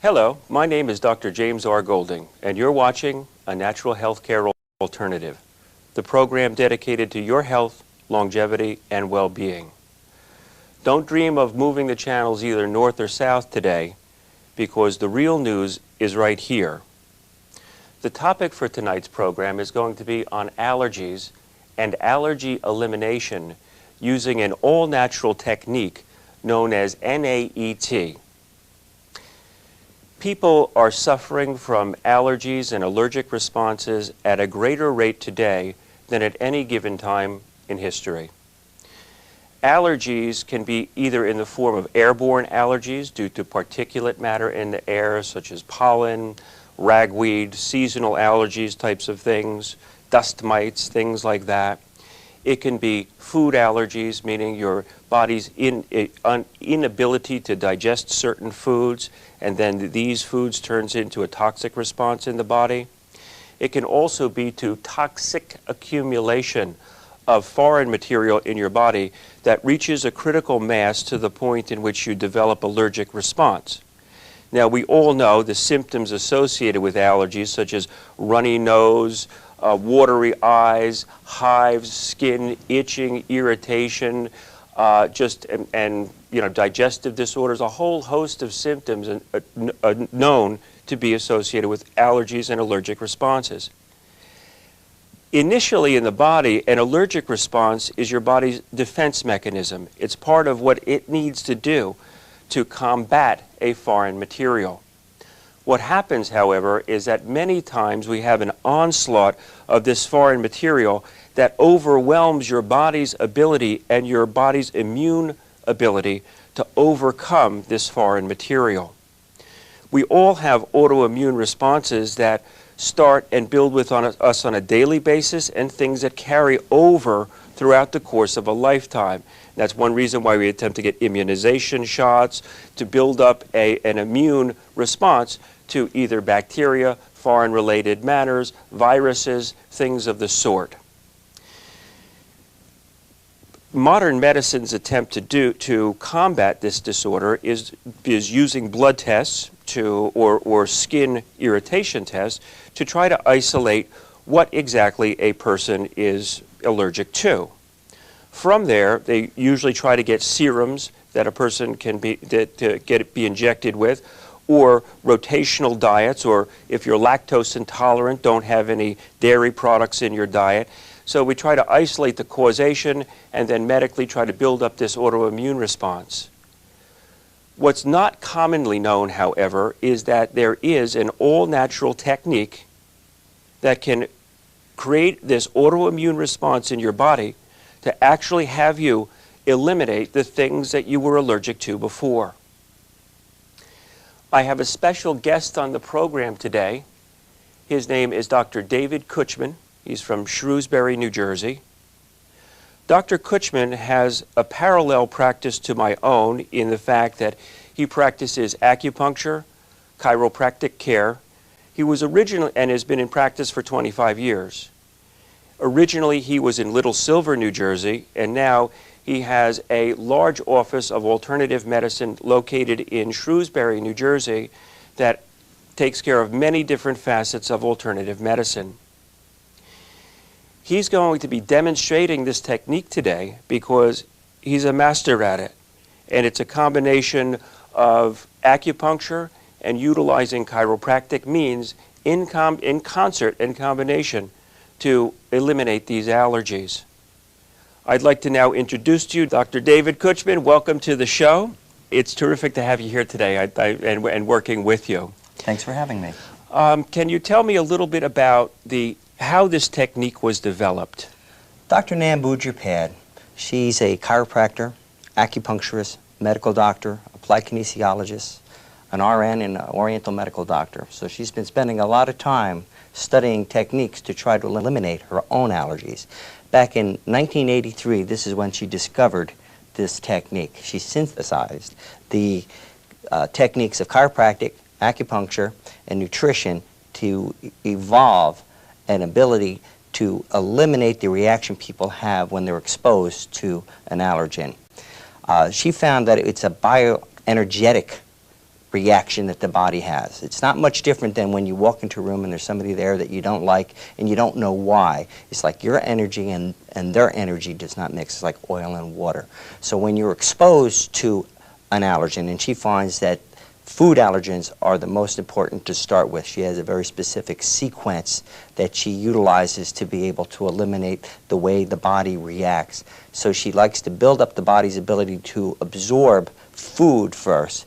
Hello, my name is Dr. James R. Golding, and you're watching A Natural Healthcare Alternative, the program dedicated to your health, longevity, and well-being. Don't dream of moving the channels either north or south today, because the real news is right here. The topic for tonight's program is going to be on allergies and allergy elimination using an all-natural technique known as N.A.E.T. People are suffering from allergies and allergic responses at a greater rate today than at any given time in history. Allergies can be either in the form of airborne allergies due to particulate matter in the air, such as pollen, ragweed, seasonal allergies types of things, dust mites, things like that. It can be food allergies, meaning your body's inability to digest certain foods, and then these foods turns into a toxic response in the body. It can also be to toxic accumulation of foreign material in your body that reaches a critical mass to the point in which you develop allergic response. Now, we all know the symptoms associated with allergies, such as runny nose, watery eyes, hives, skin, itching, irritation, digestive disorders, a whole host of symptoms known to be associated with allergies and allergic responses. Initially in the body, an allergic response is your body's defense mechanism. It's part of what it needs to do to combat a foreign material. What happens, however, is that many times we have an onslaught of this foreign material that overwhelms your body's ability and your body's immune ability to overcome this foreign material. We all have autoimmune responses that start and build with us on a daily basis, and things that carry over throughout the course of a lifetime. That's one reason why we attempt to get immunization shots to build up an immune response to either bacteria, foreign-related matters, viruses, things of the sort. Modern medicine's attempt to combat this disorder is using blood tests or skin irritation tests to try to isolate what exactly a person is allergic to. From there, they usually try to get serums that a person can be injected with, or rotational diets, or if you're lactose intolerant, don't have any dairy products in your diet. So we try to isolate the causation and then medically try to build up this autoimmune response. What's not commonly known, however, is that there is an all-natural technique that can create this autoimmune response in your body to actually have you eliminate the things that you were allergic to before. I have a special guest on the program today. His name is Dr. David Kutschman. He's from Shrewsbury, New Jersey. Dr. Kutschman has a parallel practice to my own in the fact that he practices acupuncture, chiropractic care. He was originally, and has been in practice for 25 years. Originally, he was in Little Silver, New Jersey, and now he has a large office of alternative medicine located in Shrewsbury, New Jersey, that takes care of many different facets of alternative medicine. He's going to be demonstrating this technique today because he's a master at it. And it's a combination of acupuncture and utilizing chiropractic means in concert and combination to eliminate these allergies. I'd like to now introduce to you Dr. David Kutschman. Welcome to the show. It's terrific to have you here today and working with you. Thanks for having me. Can you tell me a little bit about how this technique was developed? Dr. Nan, she's a chiropractor, acupuncturist, medical doctor, applied kinesiologist, an RN, and an Oriental medical doctor. So she's been spending a lot of time studying techniques to try to eliminate her own allergies. Back in 1983, this is when she discovered this technique. She synthesized the techniques of chiropractic, acupuncture, and nutrition to evolve an ability to eliminate the reaction people have when they're exposed to an allergen. She found that it's a bioenergetic reaction that the body has. It's not much different than when you walk into a room and there's somebody there that you don't like and you don't know why. It's like your energy and their energy does not mix. It's like oil and water. So when you're exposed to an allergen, and she finds that food allergens are the most important to start with. She has a very specific sequence that she utilizes to be able to eliminate the way the body reacts. So she likes to build up the body's ability to absorb food first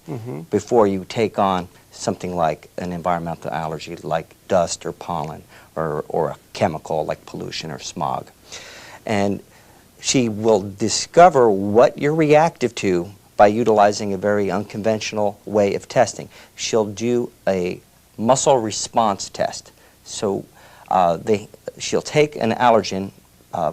before you take on something like an environmental allergy like dust or pollen or a chemical like pollution or smog. And she will discover what you're reactive to by utilizing a very unconventional way of testing. She'll do a muscle response test. So she'll take an allergen,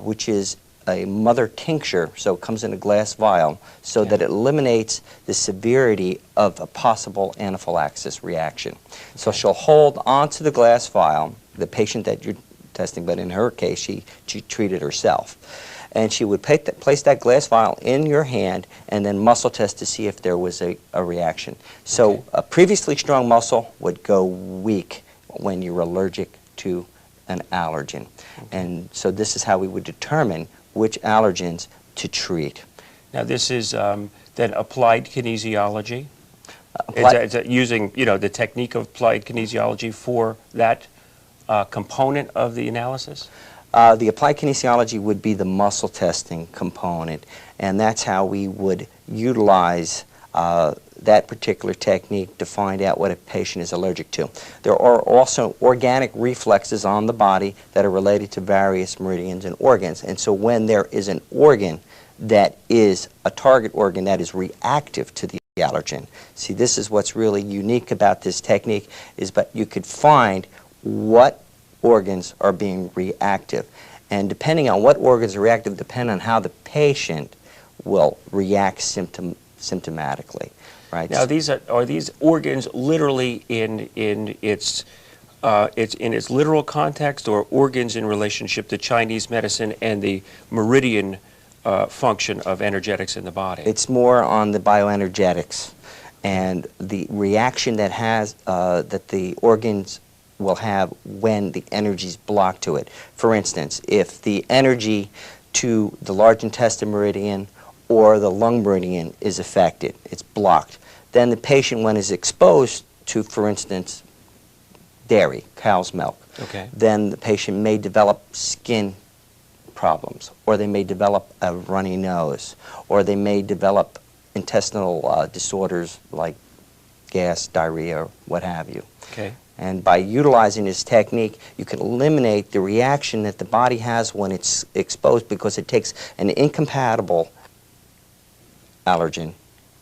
which is a mother tincture, so it comes in a glass vial, so that it eliminates the severity of a possible anaphylaxis reaction. So she'll hold onto the glass vial, the patient that you're testing, but in her case, she treated herself. And she would place that glass vial in your hand and then muscle test to see if there was a reaction. So a previously strong muscle would go weak when you're allergic to an allergen. And so this is how we would determine which allergens to treat. Now this is then applied kinesiology? Is that using the technique of applied kinesiology for that component of the analysis? The applied kinesiology would be the muscle testing component, and that's how we would utilize that particular technique to find out what a patient is allergic to. There are also organic reflexes on the body that are related to various meridians and organs, and so when there is an organ that is a target organ that is reactive to the allergen, see, this is what's really unique about this technique, is that you could find what organs are being reactive. And depending on what organs are reactive, depend on how the patient will react symptomatically. Right? Now, are these organs literally in its literal context, or organs in relationship to Chinese medicine and the meridian function of energetics in the body? It's more on the bioenergetics and the reaction that the organs will have when the energy is blocked to it. For instance, if the energy to the large intestine meridian or the lung meridian is affected, it's blocked, then the patient, when is exposed to, for instance, dairy, cow's milk, then the patient may develop skin problems, or they may develop a runny nose, or they may develop intestinal disorders like gas, diarrhea, what have you. And by utilizing this technique, you can eliminate the reaction that the body has when it's exposed, because it takes an incompatible allergen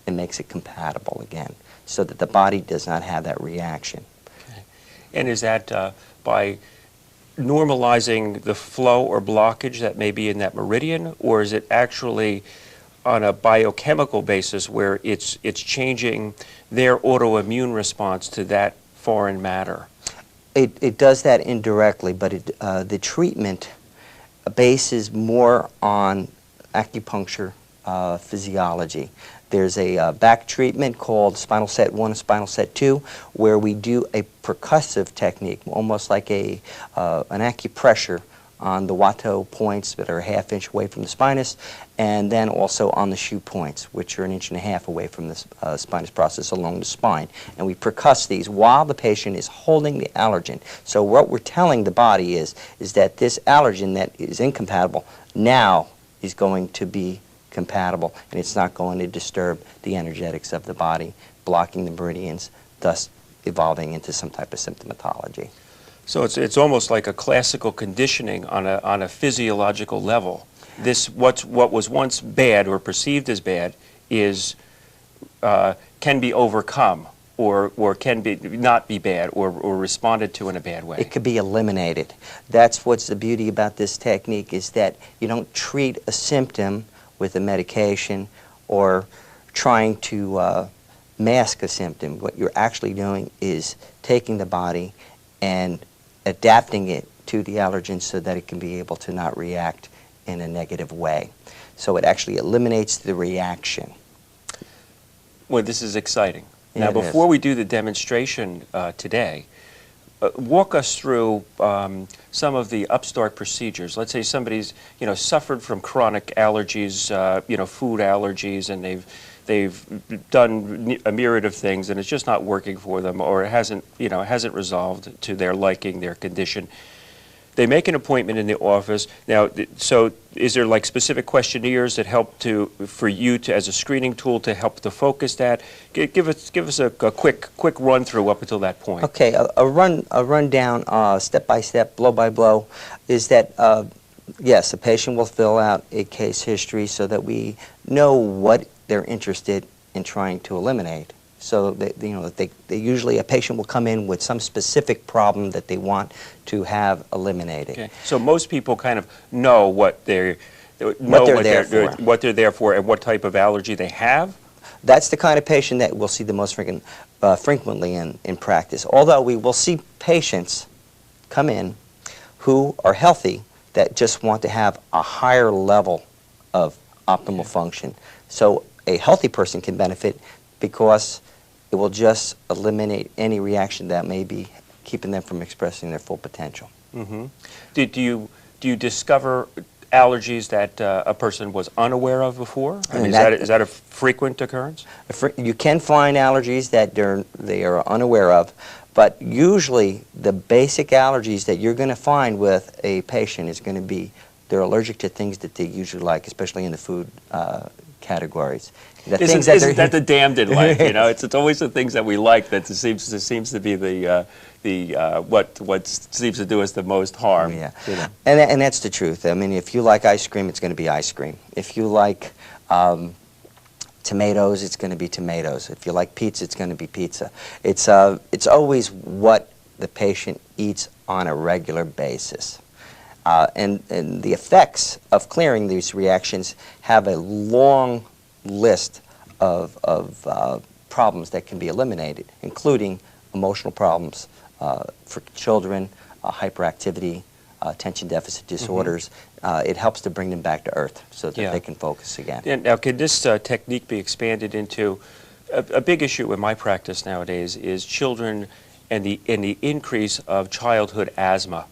and makes it compatible again, so that the body does not have that reaction. And is that by normalizing the flow or blockage that may be in that meridian, or is it actually on a biochemical basis where it's changing their autoimmune response to that foreign matter? It does that indirectly, but the treatment bases more on acupuncture physiology. There's a back treatment called spinal set 1 and spinal set 2, where we do a percussive technique, almost like an acupressure on the Watto points that are a ½ inch away from the spinous, and then also on the shoe points, which are 1.5 inches away from the spinous process along the spine. And we percuss these while the patient is holding the allergen. So what we're telling the body is that this allergen that is incompatible now is going to be compatible, and it's not going to disturb the energetics of the body, blocking the meridians, thus evolving into some type of symptomatology. So it's almost like a classical conditioning on a physiological level. This what was once bad or perceived as bad is can be overcome, or can be not be bad, or responded to in a bad way. It could be eliminated. That's what's the beauty about this technique, is that you don't treat a symptom with a medication or trying to mask a symptom. What you're actually doing is taking the body and adapting it to the allergen so that it can be able to not react in a negative way. So it actually eliminates the reaction. Well, this is exciting. Now, It before is. we do the demonstration today, walk us through some of the upstart procedures. Let's say somebody's, suffered from chronic allergies, food allergies, and they've done a myriad of things, and it's just not working for them, or it hasn't resolved to their liking, their condition. They make an appointment in the office. Now, so is there like specific questionnaires that help for you to, as a screening tool, to help to focus that? Give us a quick run through up until that point. Okay, a rundown, step by step, blow by blow, is that yes, a patient will fill out a case history so that we know what they're interested in trying to eliminate. So they usually, a patient will come in with some specific problem that they want to have eliminated. Okay. So most people kind of know what they're there for and what type of allergy they have. That's the kind of patient that we'll see the most frequently in practice. Although we will see patients come in who are healthy that just want to have a higher level of optimal function. So a healthy person can benefit because it will just eliminate any reaction that may be keeping them from expressing their full potential. Mm-hmm. Do you discover allergies that a person was unaware of before? I mean, is that a frequent occurrence? You can find allergies that they are unaware of, but usually the basic allergies that you're going to find with a patient is going to be they're allergic to things that they usually like, especially in the food categories. Isn't that the damned in life? It's always the things that we like that seems to be what seems to do us the most harm. Yeah, and that's the truth. I mean, if you like ice cream, it's going to be ice cream. If you like tomatoes, it's going to be tomatoes. If you like pizza, it's going to be pizza. It's always what the patient eats on a regular basis. And the effects of clearing these reactions have a long list of problems that can be eliminated, including emotional problems for children, hyperactivity, attention deficit disorders. Mm-hmm. It helps to bring them back to earth so that they can focus again. And now, can this technique be expanded into a big issue in my practice nowadays is children and the increase of childhood asthma.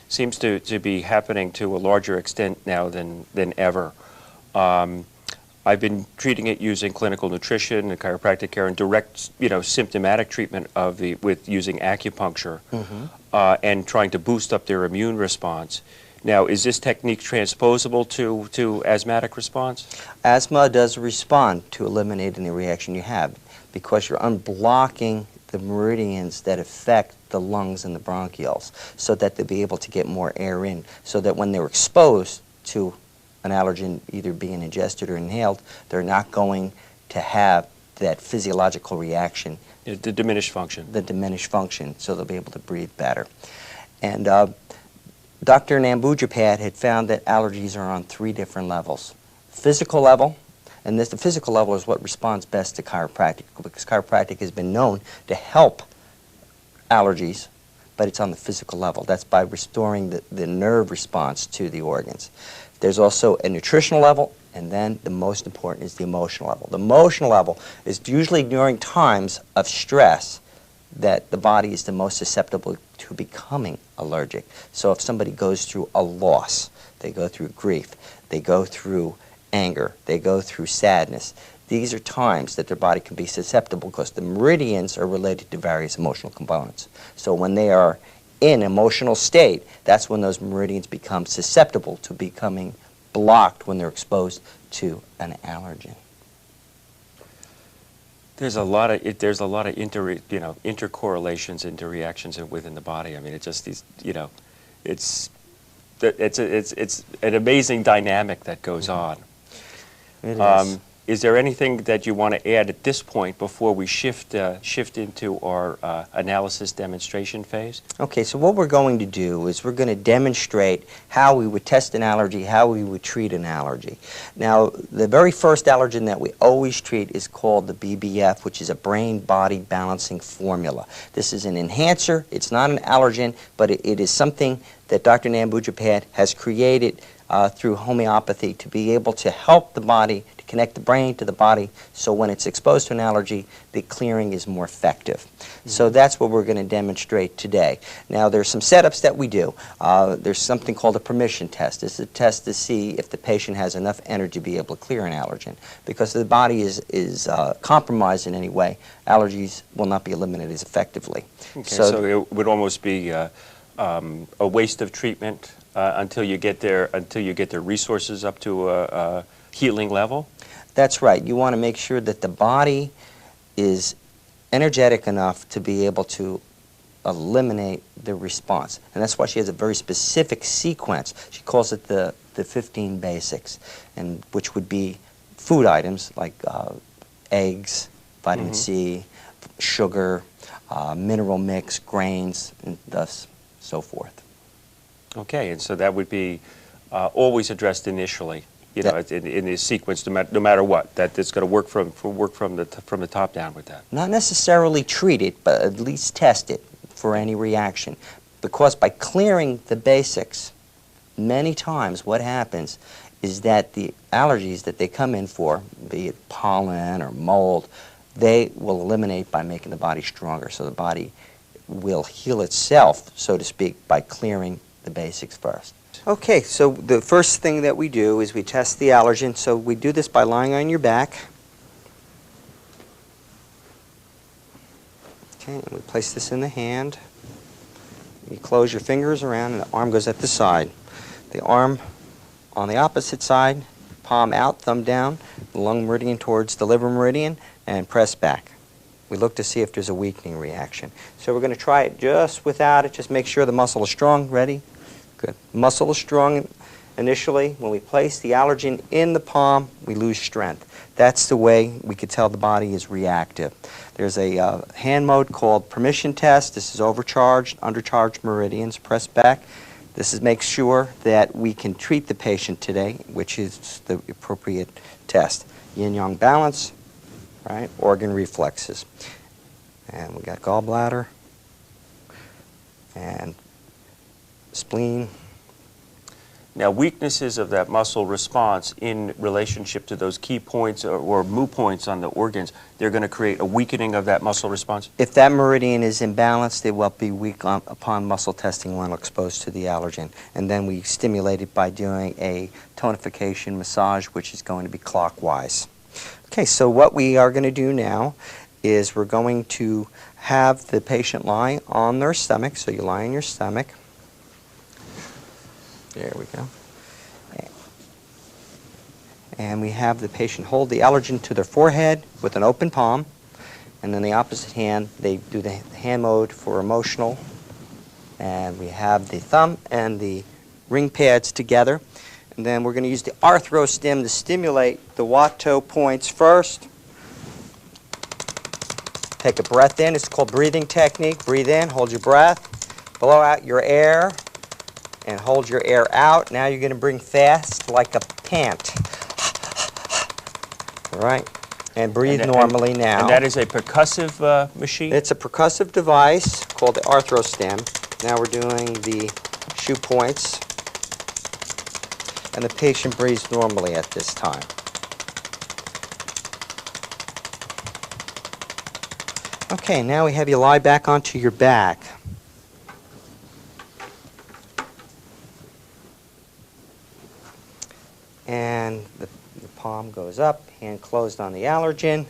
Seems to be happening to a larger extent now than ever. I've been treating it using clinical nutrition and chiropractic care and direct, symptomatic treatment with using acupuncture, mm-hmm. And trying to boost up their immune response. Now, is this technique transposable to asthmatic response? Asthma does respond to eliminating the reaction you have because you're unblocking the meridians that affect the lungs and the bronchioles so that they'll be able to get more air in, so that when they're exposed to an allergen either being ingested or inhaled, they're not going to have that physiological reaction. The diminished function. The diminished function, so they'll be able to breathe better. And Dr. N.A.E.T had found that allergies are on 3 different levels. Physical level, and the physical level is what responds best to chiropractic, because chiropractic has been known to help allergies, but it's on the physical level. That's by restoring the nerve response to the organs. There's also a nutritional level, and then the most important is the emotional level. The emotional level is usually during times of stress that the body is the most susceptible to becoming allergic. So if somebody goes through a loss, they go through grief, they go through anger, they go through sadness, these are times that their body can be susceptible because the meridians are related to various emotional components. So when they are in emotional state, that's when those meridians become susceptible to becoming blocked when they're exposed to an allergen. There's a lot of intercorrelations, interreactions within the body. I mean, it's just it's an amazing dynamic that goes on. It is. Is there anything that you want to add at this point before we shift into our analysis demonstration phase? Okay, so what we're going to do is we're going to demonstrate how we would test an allergy, how we would treat an allergy. Now, the very first allergen that we always treat is called the BBF, which is a brain-body balancing formula. This is an enhancer. It's not an allergen, but it is something that Dr. N.A.E.T has created through homeopathy to be able to help the body, to connect the brain to the body, so when it's exposed to an allergy, the clearing is more effective. So that's what we're going to demonstrate today. Now, there's some setups that we do. There's something called a permission test. It's a test to see if the patient has enough energy to be able to clear an allergen. Because if the body is compromised in any way, allergies will not be eliminated as effectively. Okay, so it would almost be a waste of treatment until you get their resources up to a healing level? That's right. You want to make sure that the body is energetic enough to be able to eliminate the response. And that's why she has a very specific sequence. She calls it the 15 basics, and which would be food items like eggs, vitamin C, sugar, mineral mix, grains, and thus so forth. Okay, and so that would be always addressed initially, you know, in the sequence, no matter what. That it's going to work from the top down with that. Not necessarily treat it, but at least test it for any reaction, because by clearing the basics, many times what happens is that the allergies that they come in for, be it pollen or mold, they will eliminate by making the body stronger. So the body will heal itself, so to speak, by clearing the basics first. Okay, so the first thing that we do is we test the allergen. So we do this by lying on your back. Okay, and we place this in the hand. You close your fingers around and the arm goes at the side. The arm on the opposite side, palm out, thumb down, the lung meridian towards the liver meridian, and press back. We look to see if there's a weakening reaction. So we're going to try it just without it. Just make sure the muscle is strong. Ready? Good. Muscle is strong initially. When we place the allergen in the palm, we lose strength. That's the way we could tell the body is reactive. There's a hand mode called permission test. This is overcharged, undercharged meridians. Press back. This makes sure that we can treat the patient today, which is the appropriate test. Yin-yang balance, right? Organ reflexes. And we got gallbladder and spleen. Now, weaknesses of that muscle response in relationship to those key points or moo points on the organs, they're going to create a weakening of that muscle response? If that meridian is imbalanced, they will be weak upon muscle testing when exposed to the allergen. And then we stimulate it by doing a tonification massage, which is going to be clockwise. Okay, so what we are going to do now is we're going to have the patient lie on their stomach. So you lie on your stomach. There we go. And we have the patient hold the allergen to their forehead with an open palm. And then the opposite hand, they do the hand mode for emotional. And we have the thumb and the ring pads together. And then we're going to use the arthrostim to stimulate the Watto points first. Take a breath in. It's called breathing technique. Breathe in, hold your breath, blow out your air, and hold your air out. Now you're going to breathe fast like a pant. All right? And breathe normally now. And that is a percussive machine? It's a percussive device called the arthrostim. Now we're doing the shoe points. And the patient breathes normally at this time. Okay, now we have you lie back onto your back. And the palm goes up, hand closed on the allergen,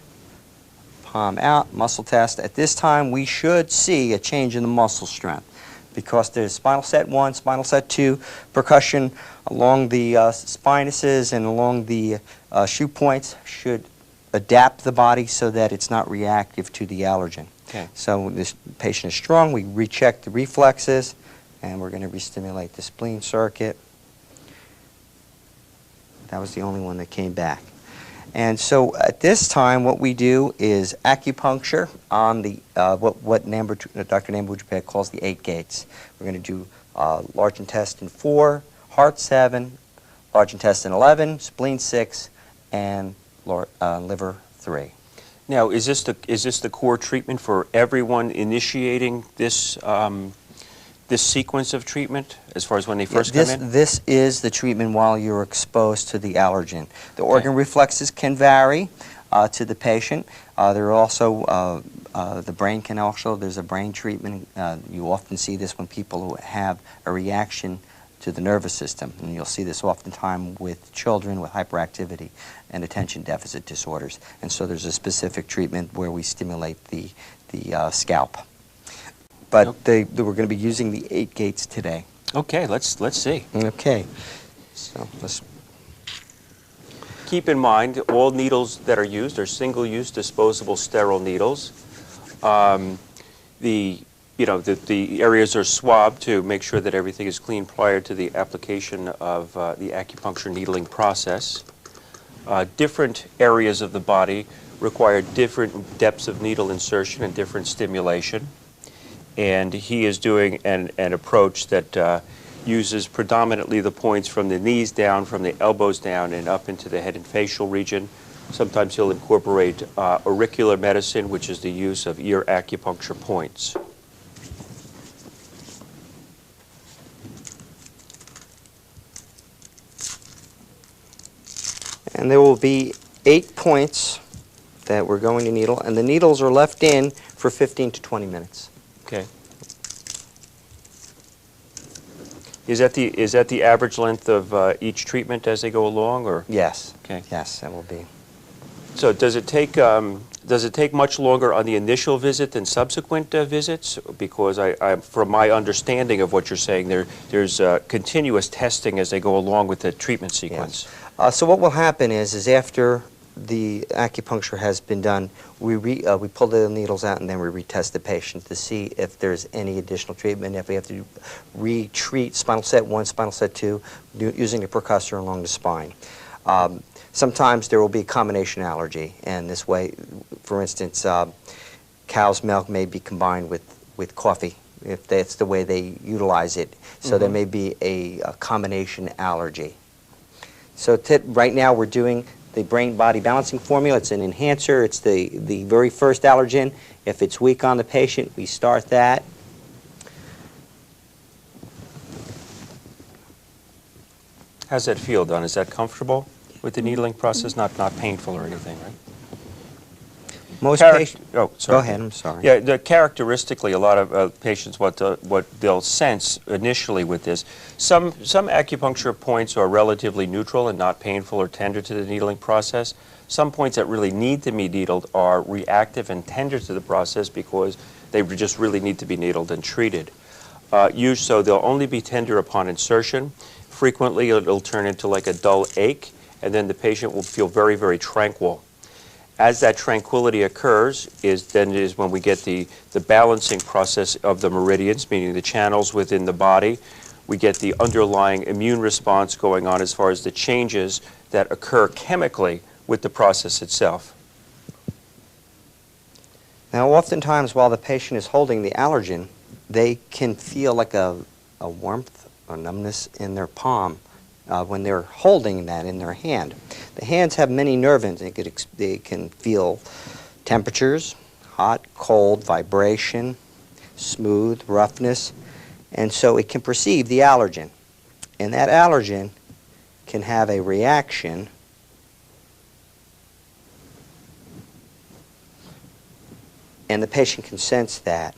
palm out, muscle test. At this time, we should see a change in the muscle strength because there's spinal set 1, spinal set 2, percussion along the spinuses and along the shoe points should adapt the body so that it's not reactive to the allergen. Okay. So this patient is strong. We recheck the reflexes, and we're going to re-stimulate the spleen circuit. That was the only one that came back. And so at this time, what we do is acupuncture on the what Dr. N.A.E.T calls the 8 gates. We're going to do large intestine 4, heart 7, large intestine 11, spleen 6, and liver 3. Now, is this the core treatment for everyone initiating this this sequence of treatment as far as when they first come in? This is the treatment while you're exposed to the allergen. The organ reflexes can vary to the patient. There are also, the brain can also, there's a brain treatment. You often see this when people who have a reaction to the nervous system, and you'll see this oftentimes with children with hyperactivity and attention deficit disorders. And so there's a specific treatment where we stimulate the scalp. But we're going to be using the 8 gates today. Okay, let's see. Okay, so let's keep in mind all needles that are used are single-use disposable sterile needles. The areas are swabbed to make sure that everything is clean prior to the application of the acupuncture needling process. Different areas of the body require different depths of needle insertion and different stimulation. And he is doing an approach that uses predominantly the points from the knees down, from the elbows down, and up into the head and facial region. Sometimes he'll incorporate auricular medicine, which is the use of ear acupuncture points. And there will be 8 points that we're going to needle, and the needles are left in for 15 to 20 minutes. Okay. Is that the average length of each treatment as they go along, or? Yes. Okay. Yes, that will be. So does it take much longer on the initial visit than subsequent visits? Because from my understanding of what you're saying, there's continuous testing as they go along with the treatment sequence. Yes. So what will happen is after the acupuncture has been done, we pull the needles out and then we retest the patient to see if there's any additional treatment, if we have to retreat spinal set 1, spinal set 2, using the percussor along the spine. Sometimes there will be a combination allergy, and this way, for instance, cow's milk may be combined with coffee, if that's the way they utilize it. So there may be a combination allergy. So right now we're doing the brain-body balancing formula. It's an enhancer. It's the very first allergen. If it's weak on the patient, we start that. How's that feel, Don? Is that comfortable with the needling process? Not painful or anything, right? Most patients. Oh, sorry. Go ahead. I'm sorry. Yeah, characteristically, a lot of patients, what they'll sense initially with this, some acupuncture points are relatively neutral and not painful or tender to the needling process. Some points that really need to be needled are reactive and tender to the process because they just really need to be needled and treated. So they'll only be tender upon insertion. Frequently, it'll turn into like a dull ache, and then the patient will feel very, very tranquil. As that tranquility occurs is when we get the balancing process of the meridians, meaning the channels within the body. We get the underlying immune response going on as far as the changes that occur chemically with the process itself. Now, oftentimes while the patient is holding the allergen, they can feel like a warmth or numbness in their palm when they're holding that in their hand. The hands have many nerve ends. They can feel temperatures, hot, cold, vibration, smooth, roughness, and so it can perceive the allergen. And that allergen can have a reaction and the patient can sense that.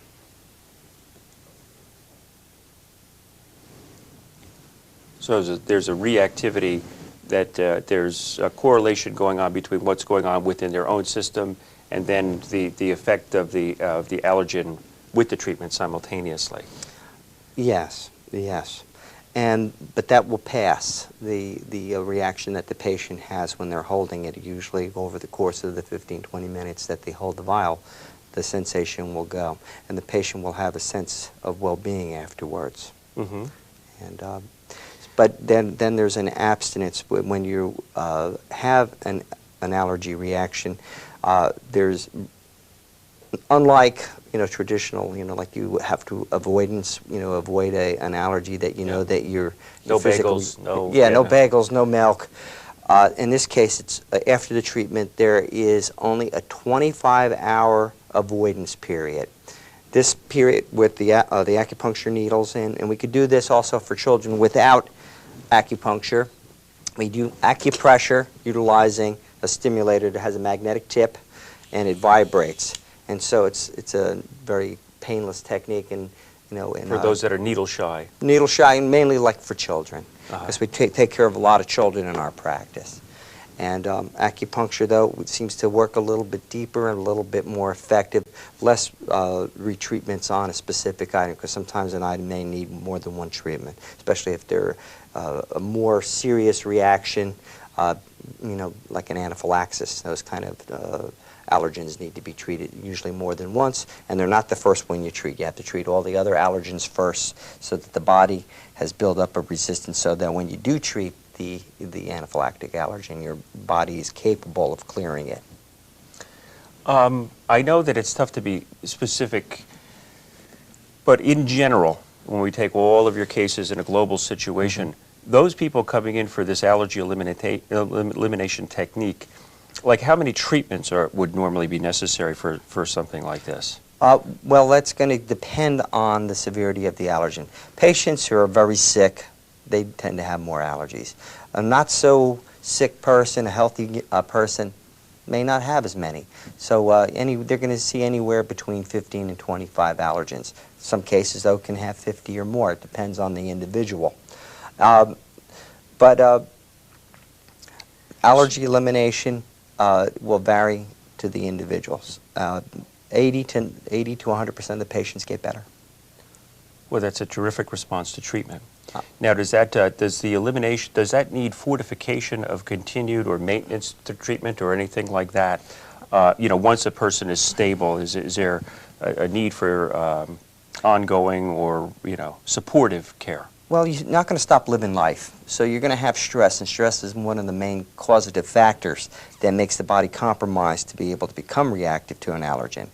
So there's a reactivity, that there's a correlation going on between what's going on within their own system and then the effect of the allergen with the treatment simultaneously. Yes, yes. But that will pass, the reaction that the patient has when they're holding it. Usually over the course of the 15-20 minutes that they hold the vial, the sensation will go. And the patient will have a sense of well-being afterwards. Mm-hmm. But then there's an abstinence when you have an allergy reaction. There's, unlike traditional, like you have to avoid an allergy that that you're no bagels, no bagels, no milk. In this case, it's after the treatment there is only a 25-hour avoidance period. This here with the acupuncture needles, and we could do this also for children without acupuncture. We do acupressure utilizing a stimulator that has a magnetic tip, and it vibrates. And so it's a very painless technique, and For those that are needle shy. Needle shy, and mainly like for children, Uh-huh. because we take care of a lot of children in our practice. And acupuncture, though, seems to work a little bit deeper and a little bit more effective, less retreatments on a specific item, because sometimes an item may need more than one treatment, especially if they're a more serious reaction, like an anaphylaxis. Those kind of allergens need to be treated usually more than once, and they're not the first one you treat. You have to treat all the other allergens first so that the body has built up a resistance, so that when you do treat the anaphylactic allergen, your body is capable of clearing it. I know that it's tough to be specific, but in general, when we take all of your cases in a global situation, those people coming in for this allergy elimination technique, like how many treatments would normally be necessary for something like this? Well, that's going to depend on the severity of the allergen. Patients who are very sick, they tend to have more allergies. A not so sick person, a healthy person, may not have as many. So they're going to see anywhere between 15 and 25 allergens. Some cases, though, can have 50 or more. It depends on the individual. But allergy elimination will vary to the individuals. 80 to 100% of the patients get better. Well, that's a terrific response to treatment. Now, does that need fortification of continued or maintenance to treatment or anything like that? Once a person is stable, is there a need for ongoing or supportive care? Well, you're not going to stop living life, so you're going to have stress, and stress is one of the main causative factors that makes the body compromised to be able to become reactive to an allergen.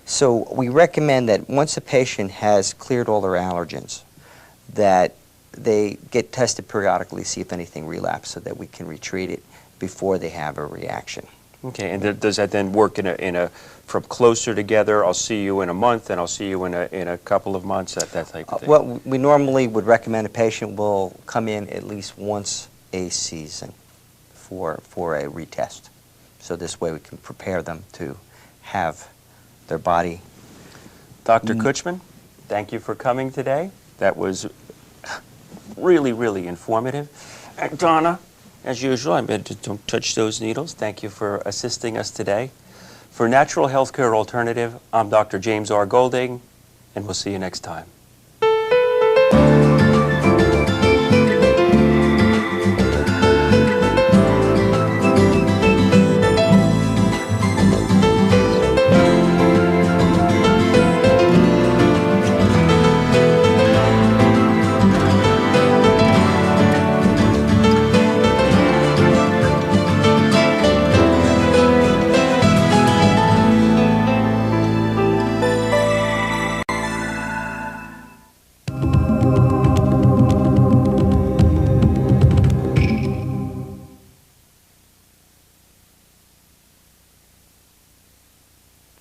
So we recommend that once a patient has cleared all their allergens, that they get tested periodically to see if anything relapses, so that we can retreat it before they have a reaction. Okay, and does that then work from closer together? I'll see you in a month, and I'll see you in a couple of months, that type of thing. Well, we normally would recommend a patient will come in at least once a season for a retest. So this way we can prepare them to have their body. Dr. Kutschman, thank you for coming today. That was really, really informative. And Donna, as usual, I'm going to don't touch those needles. Thank you for assisting us today. For Natural Healthcare Alternative, I'm Dr. James R. Golding, and we'll see you next time.